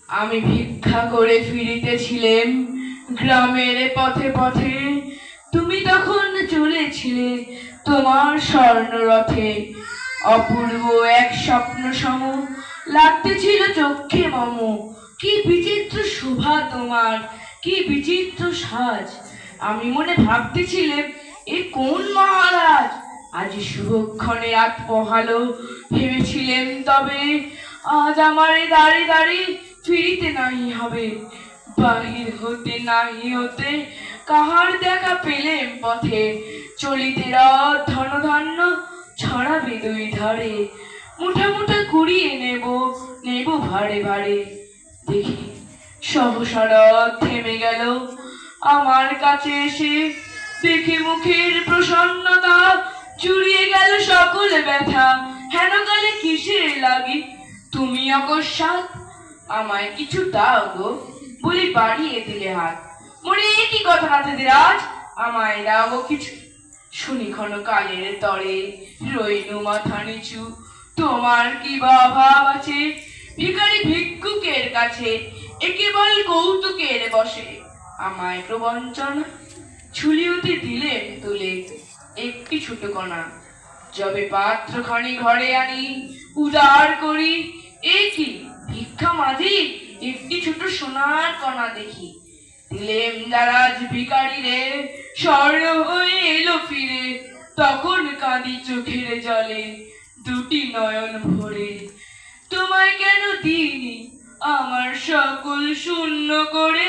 আমি ভিক্ষা করে ফিরিতেছিলাম গ্রামের পথে পথে, তুমি তখন চলেছিলে তোমার স্বর্ণরথে। অপূর্ব এক স্বপ্ন সম লাগতেছিল চক্ষে মম। কি বিচিত্র শোভা তোমার, কি বিচিত্র সাজ। আমি মনে ভাবতেছিলাম, এ কোন মহারাজ। আজ শুভক্ষণে রাত পোহালো, ভেবেছিলেন তবে আজ আমারে দাঁড়ে দাঁড়ে ফিরিতে নাহি হবে। বাহির হতে নাহি হতে কাহার দেখা পেলেম পথে, চলিতে রথ ধন ধান্য ছড়াবে দুই ধারে। মুঠা মুঠা কুড়িয়ে নেব নেব ভারে ভারে। দেখি সহসা রথ থেমে গেল আমার কাছে এসে, দেখে মুখের প্রসন্নতা চুরিয়ে গেল সকল ব্যথা। হেন কালে কিসের লাগি তুমি অকস্মাৎ আমায় কিছু দাও গো বলি বাড়িয়ে দিলে হাত। মনে কি কথা নাথেরাজ, আমায় দাও গো কিছু। শুনি ক্ষণ কালের তরে রইনু মাথা নিচু, তোমার কি বা ভাব আছে ভিখারি ভিক্ষুকের কাছে। এ কেবল কৌতুকের বসে আমায় প্রবঞ্চনা, ছুলিওতে দিলেন তুলে একটি ছোট কণা। যবে পাত্রখানি ঘরে আনি উদার করি, এ কি ভিক্ষা মাঝি একটি ছোট সোনার কণা দেখি। দিলেম দারাজ ভিখারি রে, স্বর্ণ হয়ে এলো ফিরে। তখন কাঁদি চোখের জলে দুটি নয়ন ভরে। তোমায় কেন দিইনি আমার সকল শূন্য করে।